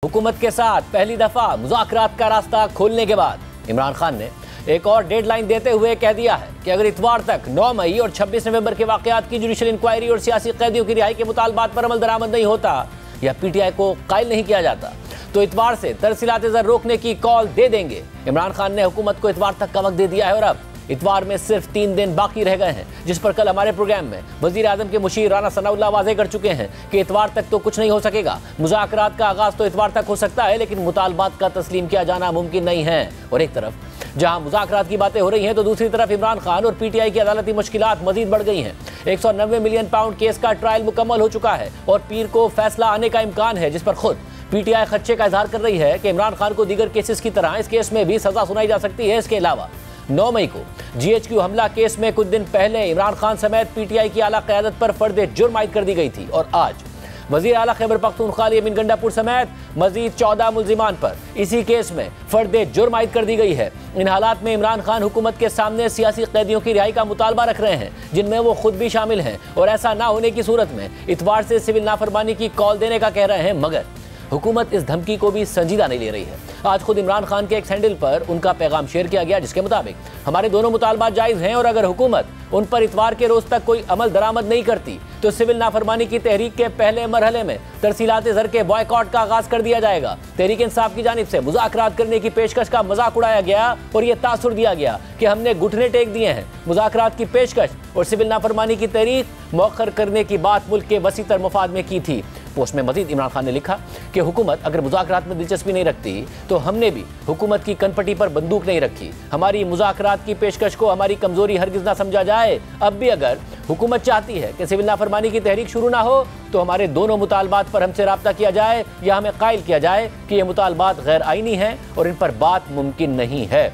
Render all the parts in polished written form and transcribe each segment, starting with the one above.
हुकूमत के साथ पहली दफा मुज़ाकरात का रास्ता खोलने के बाद इमरान खान ने एक और डेडलाइन देते हुए कह दिया है कि अगर इतवार तक 9 मई और 26 नवंबर के वाकयात की जुडिशल इंक्वायरी और सियासी कैदियों की रिहाई के मुतालबात पर अमल दरामद नहीं होता या पीटीआई को कायल नहीं किया जाता तो इतवार से तरसीलाते ज़र रोकने की कॉल दे देंगे। इमरान खान ने हुकूमत को इतवार तक का वक्त दे दिया है और अब इतवार में सिर्फ 3 दिन बाकी रह गए हैं, जिस पर कल हमारे प्रोग्राम में वजीर आजम के मुशीर राना सनाउल्लाह वाज़ेह कर चुके हैं कि इतवार तक तो कुछ नहीं हो सकेगा। मुज़ाकरात का आगाज तो इतवार तक हो सकता है लेकिन मुतालबात का तस्लीम किया जाना मुमकिन नहीं है। और एक तरफ जहां मुज़ाकरात की बातें हो रही हैं तो दूसरी तरफ इमरान खान और पीटीआई की अदालती मुश्किलात मजीद बढ़ गई हैं। 190 मिलियन पाउंड केस का ट्रायल मुकम्मल हो चुका है और पीर को फैसला आने का इम्कान है, जिस पर खुद पीटीआई खदशे का इजहार कर रही है कि इमरान खान को दीगर केसेस की तरह इस केस में भी सजा सुनाई जा सकती है। इसके अलावा 9 मई को GHQ हमला केस में कुछ दिन पहले इमरान खान समेत पीटीआई की आला क़यादत पर फर्द जुर्म आयद कर दी गई थी और आज वज़ीर आला खैबर पख्तूनख्वा यामीन गंडापुर समेत मजीद 14 मुल्जिमान पर इसी केस में फर्द जुर्म आयद कर दी गई है। इन हालात में इमरान खान हुकूमत के सामने सियासी कैदियों की रिहाई का मुतालबा रख रहे हैं जिनमें वो खुद भी शामिल हैं और ऐसा ना होने की सूरत में इतवार से सिविल नाफरमानी की कॉल देने का कह रहे हैं, मगर हुकूमत इस धमकी को भी संजीदा नहीं ले रही है। आज खुद इमरान खान के एक हैंडल पर उनका पैगाम शेयर किया गया जिसके मुताबिक हमारे दोनों मुतालबात जायज़ हैं और अगर हुकूमत उन पर इतवार के रोज तक कोई अमल दरामद नहीं करती तो सिविल नाफरमानी की तहरीक के पहले मरहले में तरसीलाते ज़र के बॉयकॉट का आगाज कर दिया जाएगा। तहरीक इंसाफ की जानिब से मुज़ाकरात करने की पेशकश का मजाक उड़ाया गया और यह तासुर दिया गया कि हमने घुटने टेक दिए हैं। मुज़ाकरात की पेशकश और सिविल नाफरमानी की तहरीक मौखर करने की बात मुल्क के वसीतर मफाद में की थी। पोस्ट में मजीद इमरान खान ने लिखा कि हुकूमत अगर मुज़ाकरात में दिलचस्पी नहीं रखती तो हमने भी हुकूमत की कनपटी पर बंदूक नहीं रखी। हमारी मुज़ाकरात की पेशकश को हमारी कमजोरी हरगिज़ ना समझा जाए। अब भी अगर हुकूमत चाहती है कि सिविल नाफरमानी की तहरीक शुरू ना हो तो हमारे दोनों मुतालबात पर हमसे राब्ता किया जाए या हमें कायल किया जाए कि ये मुतालबात गैर आईनी हैं और इन पर बात मुमकिन नहीं है।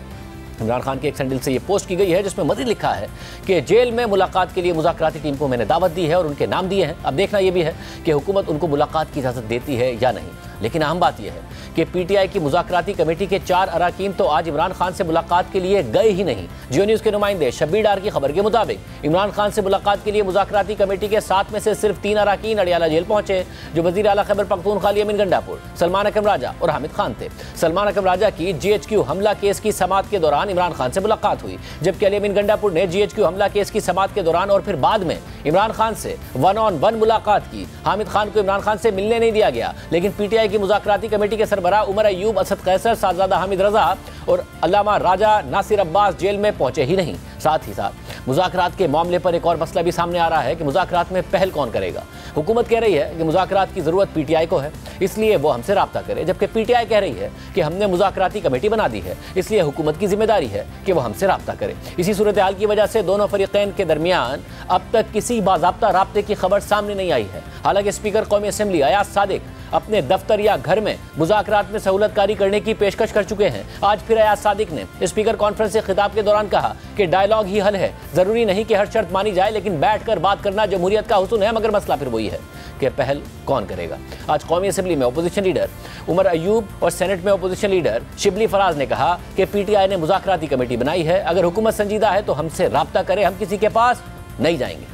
इमरान खान के एक सैंडल से ये पोस्ट की गई है जिसमें मज़ीद लिखा है कि जेल में मुलाकात के लिए मुज़ाकराती टीम को मैंने दावत दी है और उनके नाम दिए हैं। अब देखना यह भी है कि हुकूमत उनको मुलाकात की इजाज़त देती है या नहीं। लेकिन अहम बात यह है कि पीटीआई की मुज़ाकराती कमेटी के 4 अरकान तो आज इमरान खान से मुलाकात के लिए गए ही नहीं। जियो न्यूज़ के नुमाइंदे शब्बीर डार की खबर के मुताबिक इमरान खान से मुलाकात के लिए मुज़ाकराती कमेटी के 7 में से सिर्फ 3 अरकान अडियाला जेल पहुंचे, जो वज़ीर आला खैबर पख्तूनख्वा यामीन गंडापुर, सलमान अकरम राजा और हामिद खान थे। सलमान अकरम राजा की GHQ हमला केस की समाअत के दौरान इमरान खान से मुलाकात हुई, जबकि यामीन गंडापुर ने GHQ हमला केस की समाअत के दौरान और फिर बाद में इमरान खान से 1-on-1 मुलाकात की। हामिद खान को इमरान खान से मिलने नहीं दिया गया, लेकिन पीटीआई की मुज़ाकराती कमेटी के सरबराह उमर अयूब, असद कैसर, साहबजादा हामिद रजा और अल्लामा राजा नासिर अब्बास जेल में पहुंचे ही नहीं। साथ ही साथ मुज़ाकरात के मामले पर एक और मसला भी सामने आ रहा है कि मुज़ाकरात में पहल कौन करेगा। हुकूमत कह रही है कि मुज़ाकरात की ज़रूरत पीटीआई को है, इसलिए वो हमसे राब्ता करे, जबकि पीटीआई कह रही है कि हमने मुज़ाकराती कमेटी बना दी है, इसलिए हुकूमत की जिम्मेदारी है कि वो हमसे राब्ता करे। इसी सूरत हाल की वजह से दोनों फरीक़ैन के दरमियान अब तक किसी बाज़ाब्ता राब्ते की खबर सामने नहीं आई है। हालांकि स्पीकर कौमी असम्बली अयाज सादिक अपने दफ्तर या घर में मुज़ाकरात में सहूलतकारी करने की पेशकश कर चुके हैं। आज फिर अयाज सादिक ने स्पीकर कॉन्फ्रेंस से खिताब के दौरान कहा कि डायलॉग ही हल है, जरूरी नहीं कि हर शर्त मानी जाए, लेकिन बैठकर बात करना जमहूरियत का हुस्न है। मगर मसला फिर वही है कि पहल कौन करेगा। आज कौमी असम्बली में अपोजिशन लीडर उमर अयूब और सेनेट में अपोजिशन लीडर शिबली फराज ने कहा कि पीटीआई ने मुज़ाकराती कमेटी बनाई है, अगर हुकूमत संजीदा है तो हमसे राब्ता करे, हम किसी के पास नहीं जाएंगे।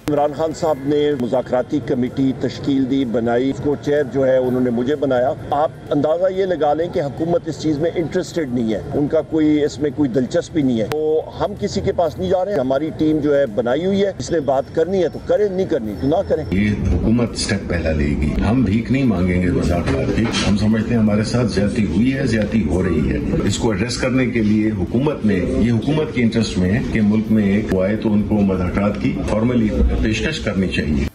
इमरान खान साहब ने मुज़ाकराती कमेटी तश्कील दी, बनाई, उसको चेयर जो है उन्होंने मुझे बनाया। आप अंदाज़ा ये लगा लें कि हुकूमत इस चीज़ में इंटरेस्टेड नहीं है, उनका कोई इसमें कोई दिलचस्पी नहीं है। तो हम किसी के पास नहीं जा रहे हैं, हमारी टीम जो है बनाई हुई है, इसने बात करनी है तो करें, नहीं करनी तो ना करें। ये हुकूमत स्टेप पहला लेगी, हम भीख नहीं मांगेंगे मुज़ाकरात की। हम समझते हैं हमारे साथ ज्यादती हुई है, ज्यादती हो रही है, इसको एड्रेस करने के लिए हुकूमत ने, ये हुकूमत के इंटरेस्ट में है कि मुल्क में एक आए तो उनको मुज़ाकरात की फॉर्मली पेशकश करनी चाहिए।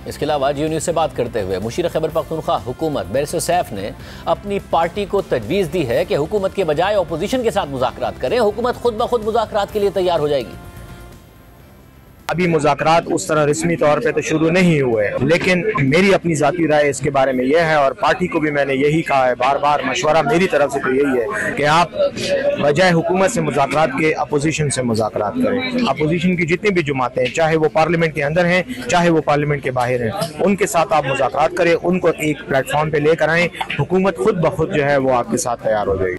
इसके अलावा जियो न्यूज़ से बात करते हुए मुशीर खैबर पख्तूनख्वा हुकूमत बैरिस्टर सैफ ने अपनी पार्टी को तजवीज़ दी है कि हुकूमत के बजाय अपोजिशन के साथ मुज़ाकरात करें। हुकूमत खुद ब खुद मुज़ाकरात के लिए तैयार हो जाएगी। अभी मुज़ाकरात उस तरह रस्मी तौर पे तो शुरू नहीं हुए, लेकिन मेरी अपनी ज़ाती राय इसके बारे में यह है और पार्टी को भी मैंने यही कहा है, बार बार मशवरा मेरी तरफ से तो यही है कि आप बजाय हुकूमत से मुज़ाकरात के अपोजिशन से मुज़ाकरात करें। अपोजिशन की जितनी भी जमातें हैं, चाहे वो पार्लियामेंट के अंदर हैं चाहे वो पार्लियामेंट के बाहर हैं, उनके साथ आप मुज़ाकरात करें, उनको एक प्लेटफॉर्म पर लेकर आएँ। हुकूमत खुद ब खुद जो है वो आपके साथ तैयार हो जाएगी।